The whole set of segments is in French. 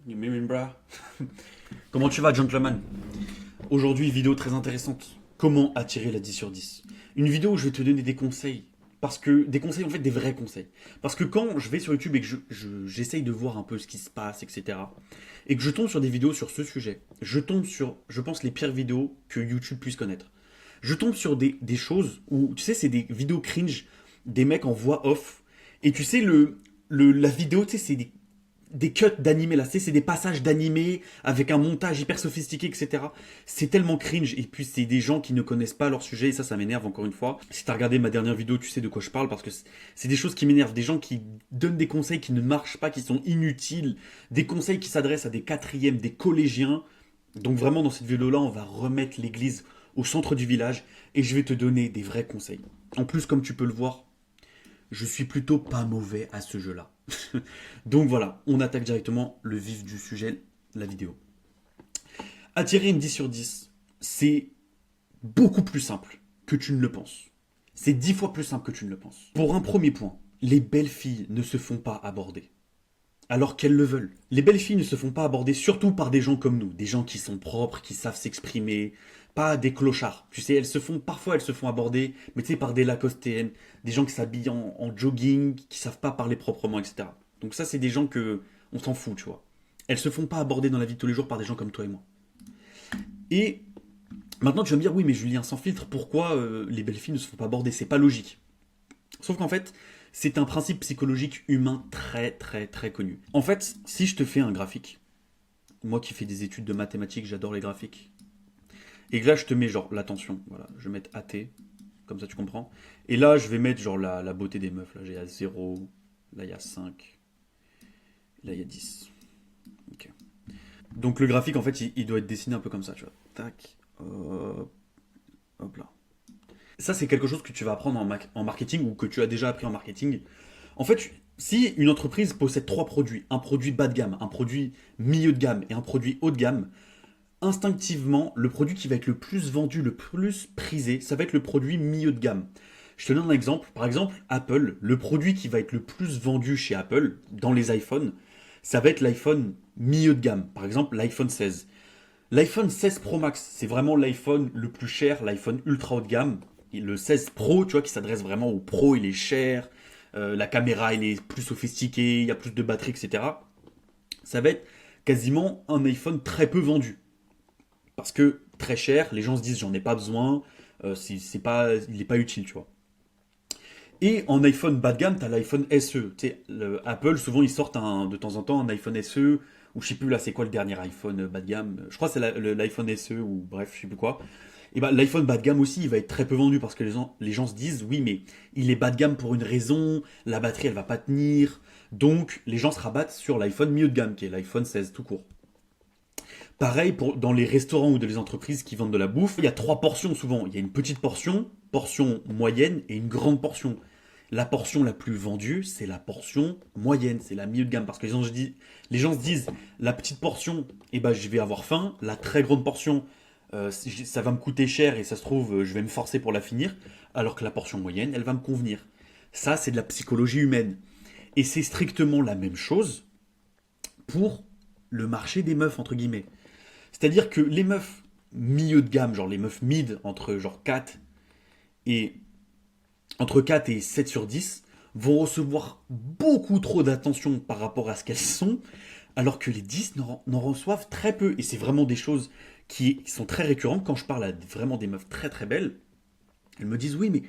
Bra. Comment tu vas, gentleman? Aujourd'hui, vidéo très intéressante. Comment attirer la 10 sur 10? Une vidéo où je vais te donner des conseils. Parce que, des conseils, en fait, des vrais conseils. Parce que quand je vais sur YouTube et que j'essaye de voir un peu ce qui se passe, etc., et que je tombe sur des vidéos sur ce sujet, je tombe sur, je pense, les pires vidéos que YouTube puisse connaître. Je tombe sur des choses où, tu sais, c'est des vidéos cringe, des mecs en voix off, et tu sais, la vidéo, tu sais, c'est des cuts d'animé là, c'est des passages d'animé avec un montage hyper sophistiqué, etc. C'est tellement cringe, et puis c'est des gens qui ne connaissent pas leur sujet, et ça m'énerve encore une fois. Si t'as regardé ma dernière vidéo, tu sais de quoi je parle, parce que c'est des choses qui m'énervent, des gens qui donnent des conseils qui ne marchent pas, qui sont inutiles, des conseils qui s'adressent à des quatrièmes, des collégiens. Donc vraiment dans cette vidéo là, on va remettre l'église au centre du village, et je vais te donner des vrais conseils. En plus, comme tu peux le voir, je suis plutôt pas mauvais à ce jeu-là. Donc voilà, on attaque directement le vif du sujet, la vidéo. Attirer une 10 sur 10, c'est beaucoup plus simple que tu ne le penses. C'est 10 fois plus simple que tu ne le penses. Pour un premier point, les belles filles ne se font pas aborder. Alors qu'elles le veulent. Les belles filles ne se font pas aborder surtout par des gens comme nous, des gens qui sont propres, qui savent s'exprimer, pas des clochards. Tu sais, parfois elles se font aborder, mais tu sais, par des lacostéennes, des gens qui s'habillent en jogging, qui savent pas parler proprement, etc. Donc ça, c'est des gens que on s'en fout, tu vois. Elles se font pas aborder dans la vie de tous les jours par des gens comme toi et moi. Et maintenant, tu vas me dire, oui, mais Julien, sans filtre, pourquoi les belles filles ne se font pas aborder? C'est pas logique. Sauf qu'en fait, c'est un principe psychologique humain très très très connu. En fait, si je te fais un graphique, moi qui fais des études de mathématiques, j'adore les graphiques, et que là je te mets genre l'attention, voilà, je vais mettre AT, comme ça tu comprends, et là je vais mettre genre la beauté des meufs, là il y a 0, là il y a 5, là il y a 10. Ok. Donc le graphique en fait il doit être dessiné un peu comme ça, tu vois. Tac, hop là. Ça, c'est quelque chose que tu vas apprendre en marketing ou que tu as déjà appris en marketing. En fait, si une entreprise possède trois produits, un produit bas de gamme, un produit milieu de gamme et un produit haut de gamme, instinctivement, le produit qui va être le plus vendu, le plus prisé, ça va être le produit milieu de gamme. Je te donne un exemple. Par exemple, Apple, le produit qui va être le plus vendu chez Apple, dans les iPhones, ça va être l'iPhone milieu de gamme. Par exemple, l'iPhone 16. L'iPhone 16 Pro Max, c'est vraiment l'iPhone le plus cher, l'iPhone ultra haut de gamme. Et le 16 Pro, tu vois, qui s'adresse vraiment aux pros, il est cher, la caméra, il est plus sophistiquée, il y a plus de batterie, etc. Ça va être quasiment un iPhone très peu vendu. Parce que très cher, les gens se disent j'en ai pas besoin, il n'est pas utile, tu vois. Et en iPhone bas de gamme, tu as l'iPhone SE. Tu sais, Apple, souvent, ils sortent de temps en temps un iPhone SE, ou je sais plus là, c'est quoi le dernier iPhone bas de gamme. Je crois que c'est l'iPhone SE, ou bref, je sais plus quoi. Et bah, l'iPhone bas de gamme aussi, il va être très peu vendu parce que les gens se disent, oui, mais il est bas de gamme pour une raison, la batterie, elle va pas tenir. Donc, les gens se rabattent sur l'iPhone milieu de gamme, qui est l'iPhone 16 tout court. Pareil dans les restaurants ou dans les entreprises qui vendent de la bouffe, il y a trois portions souvent. Il y a une petite portion, portion moyenne et une grande portion. La portion la plus vendue, c'est la portion moyenne, c'est la milieu de gamme. Parce que les gens se disent, la petite portion, eh ben, je vais avoir faim. La très grande portion, ça va me coûter cher et ça se trouve, je vais me forcer pour la finir. Alors que la portion moyenne, elle va me convenir. Ça, c'est de la psychologie humaine. Et c'est strictement la même chose pour le marché des meufs, entre guillemets. C'est-à-dire que les meufs milieu de gamme, genre les meufs mid, et, entre 4 et 7 sur 10, vont recevoir beaucoup trop d'attention par rapport à ce qu'elles sont, alors que les 10 n'en reçoivent très peu. Et c'est vraiment des choses qui sont très récurrentes. Quand je parle à vraiment des meufs très très belles, elles me disent oui, mais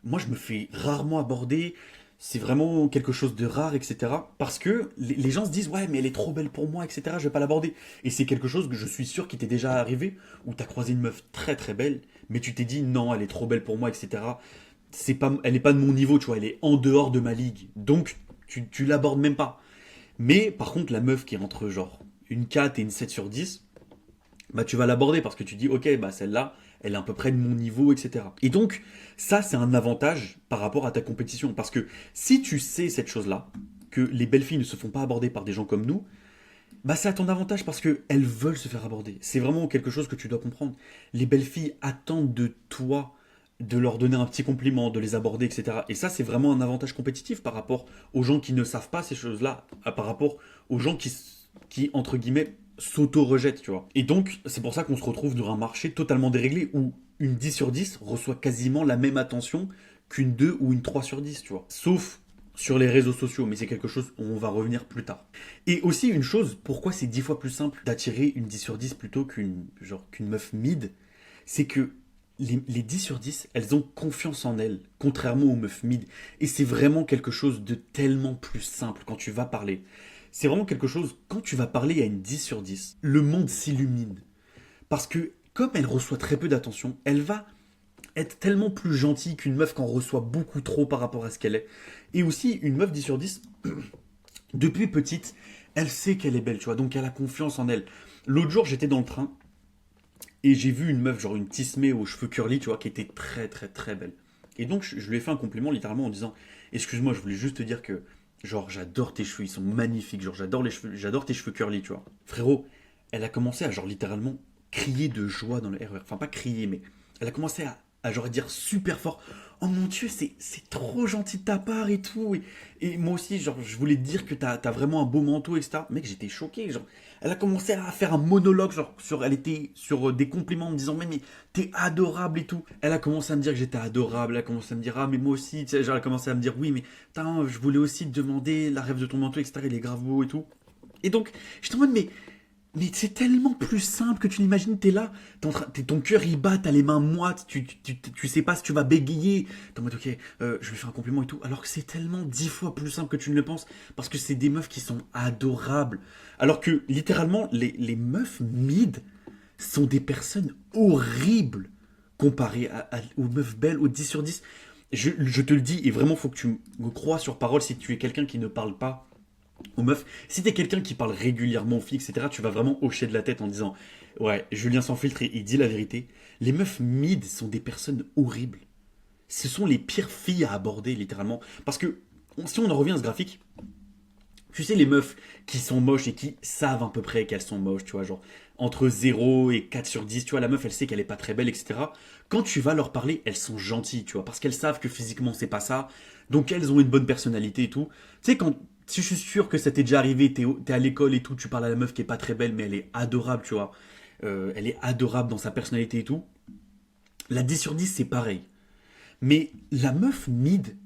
moi je me fais rarement aborder, c'est vraiment quelque chose de rare, etc. Parce que les gens se disent ouais, mais elle est trop belle pour moi, etc. Je vais pas l'aborder. Et c'est quelque chose que je suis sûr qui t'est déjà arrivé, où t'as croisé une meuf très très belle, mais tu t'es dit non, elle est trop belle pour moi, etc. Elle est pas de mon niveau, tu vois, elle est en dehors de ma ligue. Donc tu l'abordes même pas. Mais par contre, la meuf qui est entre genre une 4 et une 7 sur 10, bah tu vas l'aborder parce que tu dis ok, bah celle-là, elle est à peu près de mon niveau, etc. Et donc, ça, c'est un avantage par rapport à ta compétition. Parce que si tu sais cette chose-là, que les belles filles ne se font pas aborder par des gens comme nous, bah c'est à ton avantage parce qu'elles veulent se faire aborder. C'est vraiment quelque chose que tu dois comprendre. Les belles filles attendent de toi de leur donner un petit compliment, de les aborder, etc. Et ça, c'est vraiment un avantage compétitif par rapport aux gens qui ne savent pas ces choses-là, par rapport aux gens qui, entre guillemets, s'auto-rejette, tu vois. Et donc, c'est pour ça qu'on se retrouve dans un marché totalement déréglé où une 10 sur 10 reçoit quasiment la même attention qu'une 2 ou une 3 sur 10, tu vois. Sauf sur les réseaux sociaux, mais c'est quelque chose où on va revenir plus tard. Et aussi une chose, pourquoi c'est 10 fois plus simple d'attirer une 10 sur 10 plutôt qu'une meuf mid, c'est que les 10 sur 10, elles ont confiance en elles, contrairement aux meufs mid. Et c'est vraiment quelque chose de tellement plus simple quand tu vas parler. C'est vraiment quelque chose, quand tu vas parler à une 10 sur 10, le monde s'illumine. Parce que comme elle reçoit très peu d'attention, elle va être tellement plus gentille qu'une meuf qui en reçoit beaucoup trop par rapport à ce qu'elle est. Et aussi, une meuf 10 sur 10, depuis petite, elle sait qu'elle est belle, tu vois, donc elle a confiance en elle. L'autre jour, j'étais dans le train et j'ai vu une meuf, genre une tismée aux cheveux curly, tu vois, qui était très très très belle. Et donc, je lui ai fait un compliment littéralement en disant: Excuse-moi, je voulais juste te dire que, genre, j'adore tes cheveux, ils sont magnifiques, genre, j'adore tes cheveux curly, tu vois. Frérot, elle a commencé à, genre, littéralement crier de joie dans le RER. Enfin, pas crier, mais elle a commencé à genre, dire super fort: Oh mon dieu, c'est trop gentil de ta part et tout. Et moi aussi, genre, je voulais te dire que t'as vraiment un beau manteau, etc. Mec, j'étais choqué, genre. Elle a commencé à faire un monologue, genre, elle était sur des compliments en me disant: mais t'es adorable et tout. Elle a commencé à me dire que j'étais adorable. Elle a commencé à me dire: ah, mais moi aussi, tu sais, genre, elle a commencé à me dire: oui, mais putain, je voulais aussi te demander la rêve de ton manteau, etc. Il est grave beau et tout. Et donc, j'étais en mode: mais c'est tellement plus simple que tu n'imagines. T'es là, ton cœur il bat, t'as les mains moites, tu sais pas si tu vas bégayer. T'es en mode: ok, je lui fais un compliment et tout. Alors que c'est tellement 10 fois plus simple que tu ne le penses. Parce que c'est des meufs qui sont adorables. Alors que littéralement, les meufs mid sont des personnes horribles comparées aux meufs belles, aux 10 sur 10. Je te le dis, et vraiment, faut que tu me crois sur parole si tu es quelqu'un qui ne parle pas aux meufs. Si t'es quelqu'un qui parle régulièrement aux filles, etc., tu vas vraiment hocher de la tête en disant: ouais, Julien sans filtre, il dit la vérité. Les meufs mid sont des personnes horribles. Ce sont les pires filles à aborder, littéralement. Parce que, si on en revient à ce graphique, tu sais, les meufs qui sont moches et qui savent à peu près qu'elles sont moches, tu vois, genre entre 0 et 4 sur 10, tu vois, la meuf, elle sait qu'elle est pas très belle, etc. Quand tu vas leur parler, elles sont gentilles, tu vois, parce qu'elles savent que physiquement, c'est pas ça. Donc, elles ont une bonne personnalité et tout. Tu sais, si je suis sûr que ça t'est déjà arrivé, t'es à l'école et tout, tu parles à la meuf qui est pas très belle, mais elle est adorable, tu vois. Elle est adorable dans sa personnalité et tout. La 10 sur 10, c'est pareil. Mais la meuf mid,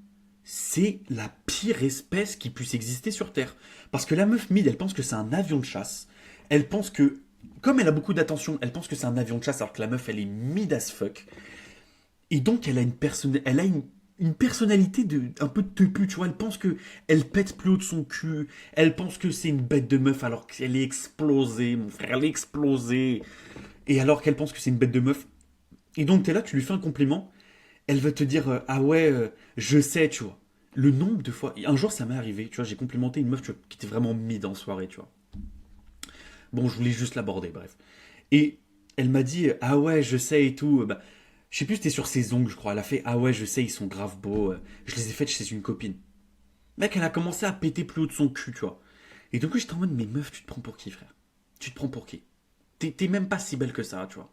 c'est la pire espèce qui puisse exister sur Terre. Parce que la meuf mid, elle pense que c'est un avion de chasse. Elle pense que, comme elle a beaucoup d'attention, elle pense que c'est un avion de chasse alors que la meuf, elle est mid as fuck. Et donc, elle a une personnalité un peu de tepu, tu vois. Elle pense que elle pète plus haut de son cul. Elle pense que c'est une bête de meuf alors qu'elle est explosée, mon frère, elle est explosée. Et alors qu'elle pense que c'est une bête de meuf. Et donc, t'es là, tu lui fais un compliment. Elle va te dire: ah ouais, je sais, tu vois. Le nombre de fois. Un jour, ça m'est arrivé, tu vois, j'ai complimenté une meuf, tu vois, qui était vraiment mid en soirée, tu vois. Bon, je voulais juste l'aborder, bref. Et elle m'a dit: ah ouais, je sais et tout. Bah, je sais plus, c'était sur ses ongles, je crois. Elle a fait: ah ouais, je sais, ils sont grave beaux. Je les ai faites chez une copine. Mec, elle a commencé à péter plus haut de son cul, tu vois. Et donc, j'étais en mode: mais meuf, tu te prends pour qui, frère? Tu te prends pour qui? T'es même pas si belle que ça, tu vois.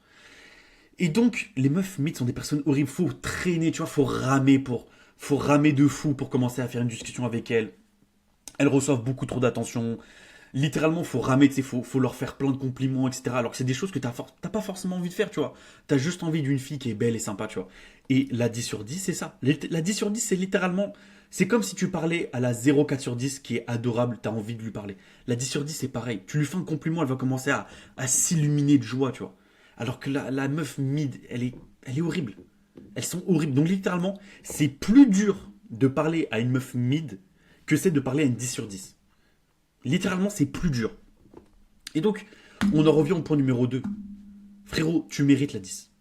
Et donc, les meufs mythes sont des personnes horribles. Faut traîner, tu vois, faut ramer de fou pour commencer à faire une discussion avec elles. Elles reçoivent beaucoup trop d'attention. Littéralement, faut ramer, tu sais, faut leur faire plein de compliments, etc. Alors que c'est des choses que t'as pas forcément envie de faire, tu vois. T'as juste envie d'une fille qui est belle et sympa, tu vois. Et la 10 sur 10, c'est ça. La 10 sur 10, c'est littéralement. C'est comme si tu parlais à la 0,4 sur 10 qui est adorable, t'as envie de lui parler. La 10 sur 10, c'est pareil. Tu lui fais un compliment, elle va commencer à s'illuminer de joie, tu vois. Alors que la meuf mid, elle est horrible. Elles sont horribles. Donc littéralement, c'est plus dur de parler à une meuf mid que c'est de parler à une 10 sur 10. Littéralement, c'est plus dur. Et donc, on en revient au point numéro 2. Frérot, tu mérites la 10.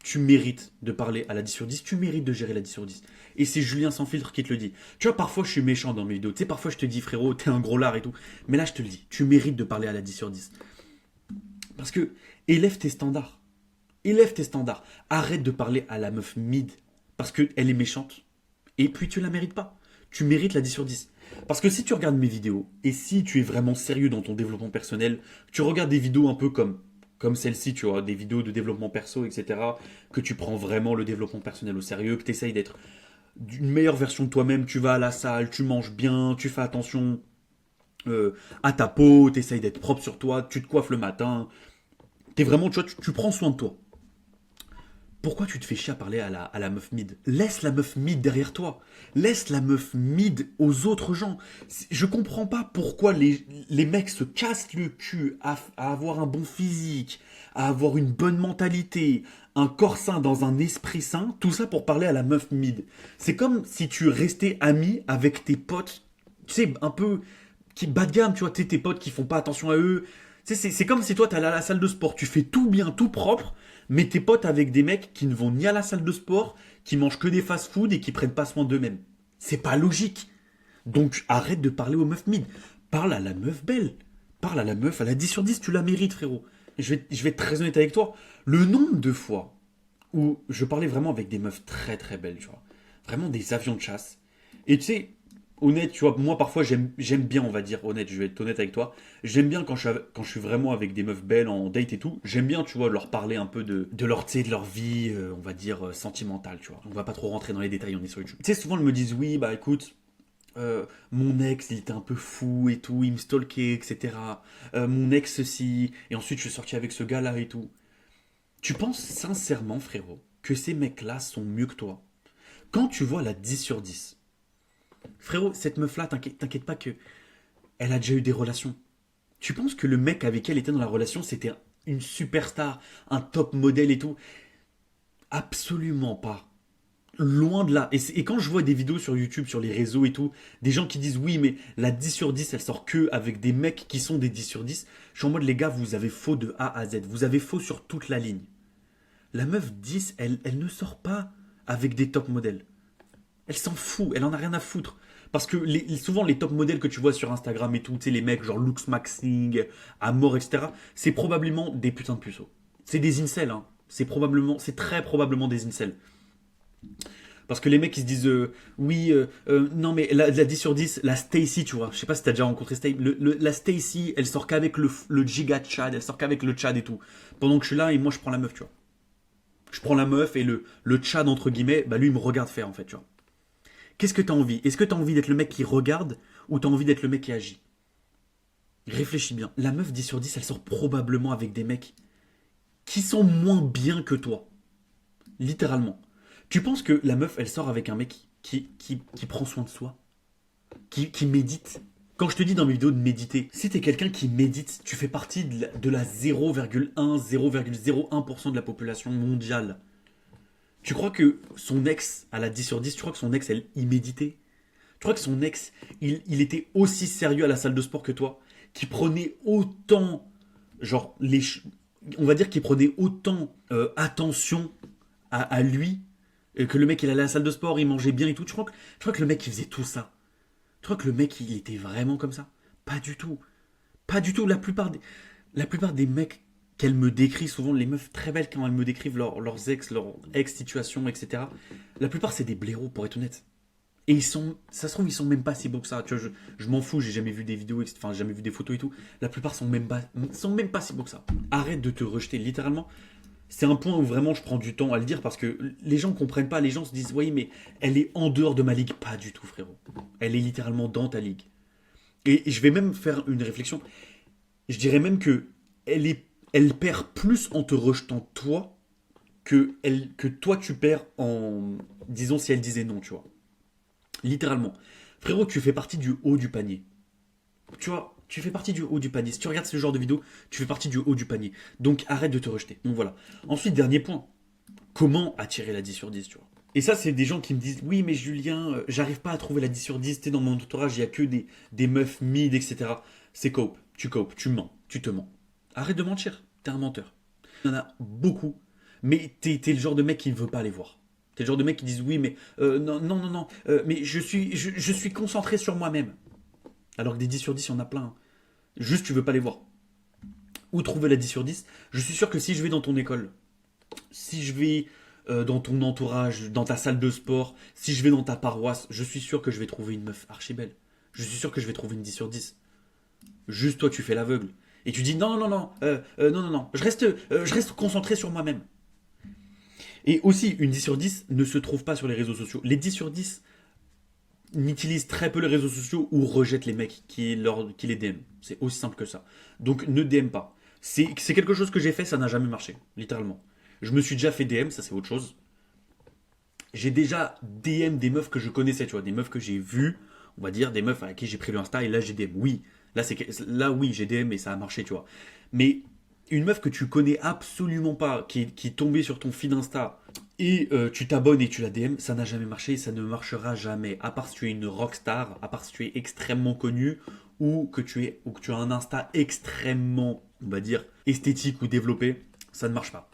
Tu mérites de parler à la 10 sur 10. Tu mérites de gérer la 10 sur 10. Et c'est Julien sans filtre qui te le dit. Tu vois, parfois, je suis méchant dans mes vidéos. Tu sais, parfois, je te dis: frérot, t'es un gros lard et tout. Mais là, je te le dis. Tu mérites de parler à la 10 sur 10. Parce que, élève tes standards. Élève tes standards. Arrête de parler à la meuf mid parce qu'elle est méchante. Et puis tu la mérites pas. Tu mérites la 10 sur 10. Parce que si tu regardes mes vidéos, et si tu es vraiment sérieux dans ton développement personnel, tu regardes des vidéos un peu comme celle-ci, tu vois, des vidéos de développement perso, etc., que tu prends vraiment le développement personnel au sérieux, que tu essayes d'être une meilleure version de toi-même, tu vas à la salle, tu manges bien, tu fais attention, à ta peau, t'essayes d'être propre sur toi, tu te coiffes le matin, t'es vraiment, tu vois, tu prends soin de toi. Pourquoi tu te fais chier à parler à la meuf mid? Laisse la meuf mid derrière toi. Laisse la meuf mid aux autres gens. Je comprends pas pourquoi les mecs se cassent le cul à avoir un bon physique, à avoir une bonne mentalité, un corps sain dans un esprit sain, tout ça pour parler à la meuf mid. C'est comme si tu restais ami avec tes potes, tu sais, un peu qui bas de gamme, tu vois, tes potes qui font pas attention à eux. Tu sais, c'est comme si toi t'allais à la salle de sport, tu fais tout bien, tout propre, mais t'es potes avec des mecs qui ne vont ni à la salle de sport, qui mangent que des fast-food et qui prennent pas soin d'eux-mêmes. C'est pas logique. Donc arrête de parler aux meufs mid. Parle à la meuf belle. Parle à la meuf, à la 10 sur 10, tu la mérites, frérot. Je vais être très honnête avec toi. Le nombre de fois où je parlais vraiment avec des meufs très très belles, tu vois. Vraiment des avions de chasse. Et tu sais, honnête, tu vois, moi parfois j'aime bien, on va dire, honnête, je vais être honnête avec toi. J'aime bien quand je suis vraiment avec des meufs belles en date et tout. J'aime bien, tu vois, leur parler un peu de leur, tu sais, de leur vie, on va dire, sentimentale, tu vois. On va pas trop rentrer dans les détails, on est sur YouTube. Tu sais, souvent elles me disent, oui, bah écoute, mon ex, il était un peu fou et tout, il me stalkait, etc. Mon ex, ceci, et ensuite je suis sorti avec ce gars-là et tout. Tu penses sincèrement, frérot, que ces mecs-là sont mieux que toi? Quand tu vois la 10 sur 10, frérot, cette meuf-là, t'inquiète pas que elle a déjà eu des relations. Tu penses que le mec avec qui elle était dans la relation, c'était une superstar, un top modèle et tout? Absolument pas. Loin de là. Et quand je vois des vidéos sur YouTube, sur les réseaux et tout, des gens qui disent oui, mais la 10 sur 10, elle sort que avec des mecs qui sont des 10 sur 10, je suis en mode les gars, vous avez faux de A à Z. Vous avez faux sur toute la ligne. La meuf 10, elle ne sort pas avec des top modèles. Elle s'en fout, elle en a rien à foutre. Parce que souvent les top modèles que tu vois sur Instagram et tout, tu sais, les mecs genre Lux Maxing, Amor, etc., c'est probablement des putains de puceaux. C'est des incels, hein. C'est très probablement des incels. Parce que les mecs ils se disent oui, non mais la 10 sur 10, la Stacy, tu vois, je sais pas si t'as déjà rencontré Stacy, la Stacy, elle sort qu'avec le giga Chad, elle sort qu'avec le Chad et tout. Pendant que je suis là et moi je prends la meuf, tu vois. Je prends la meuf et le Chad entre guillemets, bah lui il me regarde faire en fait, tu vois. Qu'est-ce que t'as envie? Est-ce que t'as envie d'être le mec qui regarde ou t'as envie d'être le mec qui agit? Réfléchis bien. La meuf 10 sur 10, elle sort probablement avec des mecs qui sont moins bien que toi. Littéralement. Tu penses que la meuf, elle sort avec un mec qui prend soin de soi, qui médite? Quand je te dis dans mes vidéos de méditer, si t'es quelqu'un qui médite, tu fais partie de la 0,1% de la population mondiale. Tu crois que son ex, à la 10 sur 10, tu crois que son ex, il méditait? Tu crois que son ex, il était aussi sérieux à la salle de sport que toi? Qui prenait autant, genre, on va dire qu'il prenait autant attention à lui que le mec, il allait à la salle de sport, il mangeait bien et tout. Tu crois que le mec, il faisait tout ça? Tu crois que le mec, il était vraiment comme ça? Pas du tout. Pas du tout. La plupart des mecs qu'elle me décrit, souvent les meufs très belles quand elles me décrivent leurs ex, leur ex-situation, etc. La plupart, c'est des blaireaux, pour être honnête. Et ça se trouve, ils sont même pas si beaux que ça. Tu vois, je m'en fous, j'ai jamais vu des vidéos, enfin, j'ai jamais vu des photos et tout. La plupart sont même pas si beaux que ça. Arrête de te rejeter, littéralement. C'est un point où vraiment je prends du temps à le dire parce que les gens comprennent pas. Les gens se disent, oui, mais elle est en dehors de ma ligue. Pas du tout, frérot. Elle est littéralement dans ta ligue. Et je vais même faire une réflexion. Je dirais même que elle perd plus en te rejetant toi que toi tu perds en disons si elle disait non, tu vois. Littéralement. Frérot, tu fais partie du haut du panier. Tu vois, tu fais partie du haut du panier. Si tu regardes ce genre de vidéo, tu fais partie du haut du panier. Donc arrête de te rejeter. Donc voilà. Ensuite, dernier point. Comment attirer la 10 sur 10, tu vois. Et ça, c'est des gens qui me disent, oui, mais Julien, j'arrive pas à trouver la 10 sur 10. T'es dans mon entourage, il y a que des meufs mid, etc. C'est cope. Tu mens. Tu te mens. Arrête de mentir. T'es un menteur. Il y en a beaucoup. Mais t'es le genre de mec qui ne veut pas les voir. T'es le genre de mec qui disent oui, mais non, non, non, non, mais je suis concentré sur moi-même. Alors que des 10 sur 10, il y en a plein. Juste, tu veux pas les voir. Où trouver la 10 sur 10? Je suis sûr que si je vais dans ton école, si je vais dans ton entourage, dans ta salle de sport, si je vais dans ta paroisse, je suis sûr que je vais trouver une meuf archi belle. Je suis sûr que je vais trouver une 10 sur 10. Juste toi, tu fais l'aveugle. Et tu dis non, non, non, non, non, non, je reste concentré sur moi-même. Et aussi, une 10 sur 10 ne se trouve pas sur les réseaux sociaux. Les 10 sur 10, n'utilise très peu les réseaux sociaux ou rejette les mecs qui les DM. C'est aussi simple que ça. Donc ne DM pas. C'est quelque chose que j'ai fait, ça n'a jamais marché, littéralement. Je me suis déjà fait DM, ça c'est autre chose. J'ai déjà DM des meufs que je connaissais, tu vois, des meufs que j'ai vues, on va dire, des meufs à qui j'ai pris le Insta et là j'ai DM. Oui, là oui, j'ai DM et ça a marché, tu vois. Mais une meuf que tu connais absolument pas, qui est tombée sur ton feed Insta et tu t'abonnes et tu la DM, ça n'a jamais marché et ça ne marchera jamais. À part si tu es une rockstar, à part si tu es extrêmement connu ou que tu as un Insta extrêmement, on va dire, esthétique ou développé, ça ne marche pas.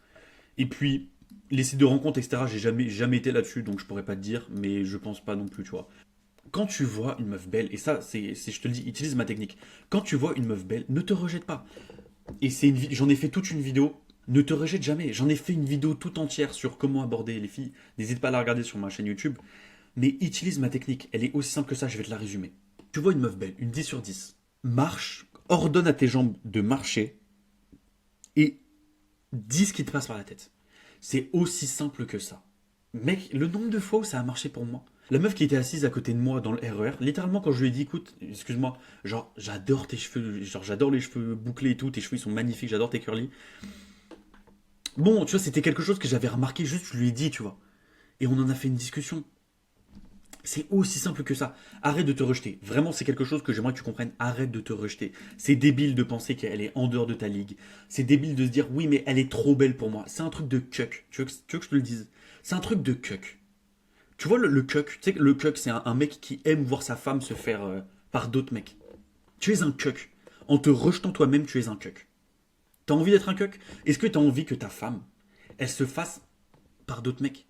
Et puis, les sites de rencontres, etc., j'ai jamais été là-dessus, donc je pourrais pas te dire, mais je pense pas non plus, tu vois. Quand tu vois une meuf belle, et ça, je te le dis, utilise ma technique. Quand tu vois une meuf belle, ne te rejette pas. Et j'en ai fait toute une vidéo. Ne te rejette jamais. J'en ai fait une vidéo tout entière sur comment aborder les filles. N'hésite pas à la regarder sur ma chaîne YouTube. Mais utilise ma technique. Elle est aussi simple que ça, je vais te la résumer. Tu vois une meuf belle, une 10 sur 10. Marche, ordonne à tes jambes de marcher et dis ce qui te passe par la tête. C'est aussi simple que ça. Mec, le nombre de fois où ça a marché pour moi. La meuf qui était assise à côté de moi dans le RER, littéralement quand je lui ai dit, écoute, excuse-moi, genre j'adore tes cheveux, genre j'adore les cheveux bouclés et tout, tes cheveux ils sont magnifiques, j'adore tes curly. Bon, tu vois, c'était quelque chose que j'avais remarqué, juste je lui ai dit, tu vois. Et on en a fait une discussion. C'est aussi simple que ça. Arrête de te rejeter. Vraiment, c'est quelque chose que j'aimerais que tu comprennes. Arrête de te rejeter. C'est débile de penser qu'elle est en dehors de ta ligue. C'est débile de se dire, oui, mais elle est trop belle pour moi. C'est un truc de cuck. Tu veux que je te le dise? C'est un truc de cuck. Tu vois le cuck? Tu sais que le cuck, c'est un mec qui aime voir sa femme se faire par d'autres mecs. Tu es un cuck. En te rejetant toi-même, tu es un cuck. T'as envie d'être un cuck? Est-ce que t'as envie que ta femme, elle se fasse par d'autres mecs?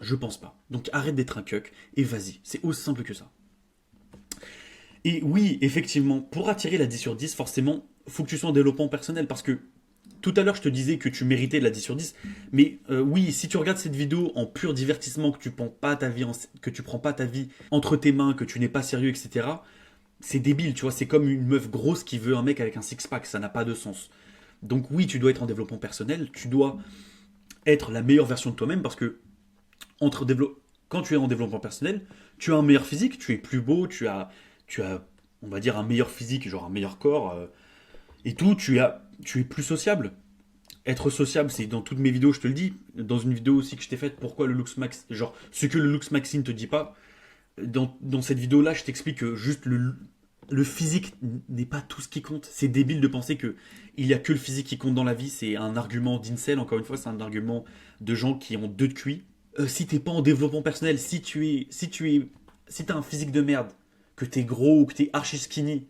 Je pense pas. Donc arrête d'être un cuck et vas-y. C'est aussi simple que ça. Et oui, effectivement, pour attirer la 10 sur 10, forcément, faut que tu sois en développement personnel parce que tout à l'heure, je te disais que tu méritais la 10 sur 10, mais oui, si tu regardes cette vidéo en pur divertissement, que tu prends pas ta vie entre tes mains, que tu n'es pas sérieux, etc., c'est débile, tu vois, c'est comme une meuf grosse qui veut un mec avec un six-pack, ça n'a pas de sens. Donc oui, tu dois être en développement personnel, tu dois être la meilleure version de toi-même parce que quand tu es en développement personnel, tu as un meilleur physique, tu es plus beau, tu as on va dire, un meilleur physique, genre un meilleur corps, et tout, tu es plus sociable. Être sociable, c'est dans toutes mes vidéos, je te le dis. Dans une vidéo aussi que je t'ai faite, pourquoi le Looks Max, genre ce que le Looks Maxi ne te dit pas. Dans cette vidéo-là, je t'explique que juste le physique n'est pas tout ce qui compte. C'est débile de penser que il y a que le physique qui compte dans la vie. C'est un argument d'incel, encore une fois, c'est un argument de gens qui ont deux de QI. Si t'es pas en développement personnel, si t'as un physique de merde, que t'es gros ou que t'es archi skinny,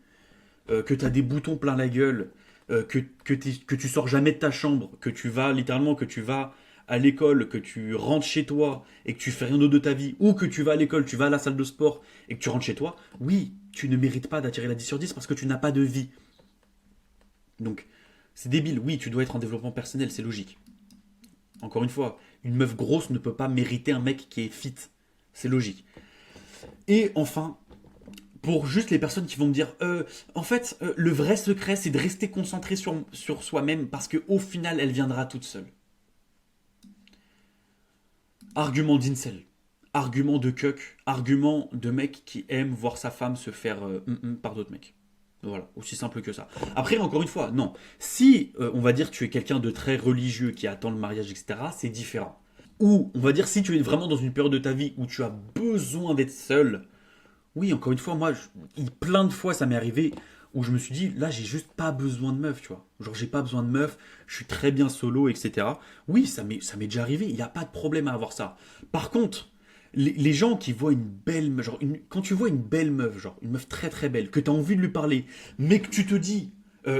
que t'as des boutons plein la gueule, que tu sors jamais de ta chambre, que tu vas à l'école, que tu rentres chez toi et que tu fais rien d'autre de ta vie, ou que tu vas à l'école, tu vas à la salle de sport et que tu rentres chez toi, oui, tu ne mérites pas d'attirer la 10 sur 10 parce que tu n'as pas de vie. Donc, c'est débile, oui, tu dois être en développement personnel, c'est logique. Encore une fois, une meuf grosse ne peut pas mériter un mec qui est fit. C'est logique. Et enfin, pour juste les personnes qui vont me dire en fait, le vrai secret, c'est de rester concentré sur soi-même parce qu'au final, elle viendra toute seule. Argument d'incel. Argument de cuck. Argument de mec qui aime voir sa femme se faire par d'autres mecs. Voilà, aussi simple que ça. Après, encore une fois, non. Si, on va dire, tu es quelqu'un de très religieux qui attend le mariage, etc., c'est différent. Ou, on va dire, si tu es vraiment dans une période de ta vie où tu as besoin d'être seul, oui, encore une fois, moi, plein de fois, ça m'est arrivé où je me suis dit, là, j'ai juste pas besoin de meuf, tu vois. Genre, j'ai pas besoin de meuf, je suis très bien solo, etc. Oui, ça m'est déjà arrivé, il n'y a pas de problème à avoir ça. Par contre, les gens qui voient une belle meuf, genre, quand tu vois une belle meuf, genre, une meuf très très belle, que tu as envie de lui parler, mais que tu te dis,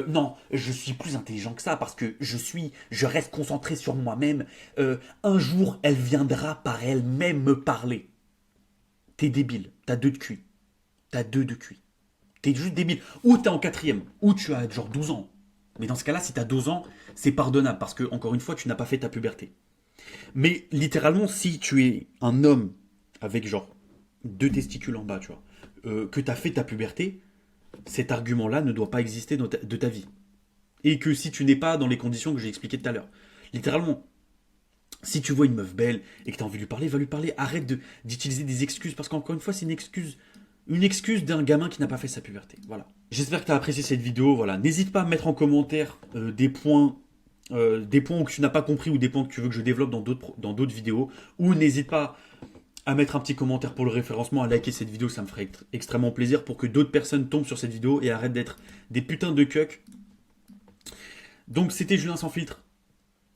non, je suis plus intelligent que ça parce que je reste concentré sur moi-même. Un jour, elle viendra par elle-même me parler. T'es débile, t'as deux de QI. T'as deux de QI. T'es juste débile. Ou t'es en quatrième, ou tu as genre 12 ans. Mais dans ce cas-là, si t'as 12 ans, c'est pardonnable parce que, encore une fois, tu n'as pas fait ta puberté. Mais littéralement, si tu es un homme avec genre deux testicules en bas, tu vois, que t'as fait ta puberté, cet argument-là ne doit pas exister de ta vie. Et que si tu n'es pas dans les conditions que j'ai expliquées tout à l'heure. Littéralement. Si tu vois une meuf belle et que tu as envie de lui parler, va lui parler. Arrête d'utiliser des excuses parce qu'encore une fois, c'est une excuse d'un gamin qui n'a pas fait sa puberté. Voilà. J'espère que tu as apprécié cette vidéo. Voilà. N'hésite pas à mettre en commentaire des points que tu n'as pas compris ou des points que tu veux que je développe dans d'autres vidéos. Ou n'hésite pas à mettre un petit commentaire pour le référencement, à liker cette vidéo, ça me ferait extrêmement plaisir pour que d'autres personnes tombent sur cette vidéo et arrêtent d'être des putains de cucks. Donc c'était Julien sans filtre.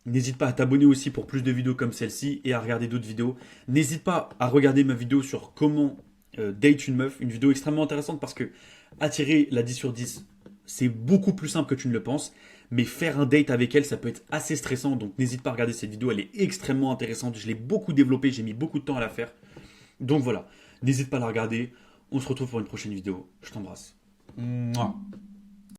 N'hésite pas à t'abonner aussi pour plus de vidéos comme celle-ci et à regarder d'autres vidéos. N'hésite pas à regarder ma vidéo sur comment date une meuf, une vidéo extrêmement intéressante parce que attirer la 10 sur 10, c'est beaucoup plus simple que tu ne le penses. Mais faire un date avec elle, ça peut être assez stressant. Donc n'hésite pas à regarder cette vidéo, elle est extrêmement intéressante. Je l'ai beaucoup développée, j'ai mis beaucoup de temps à la faire. Donc voilà, n'hésite pas à la regarder. On se retrouve pour une prochaine vidéo. Je t'embrasse. Mouah.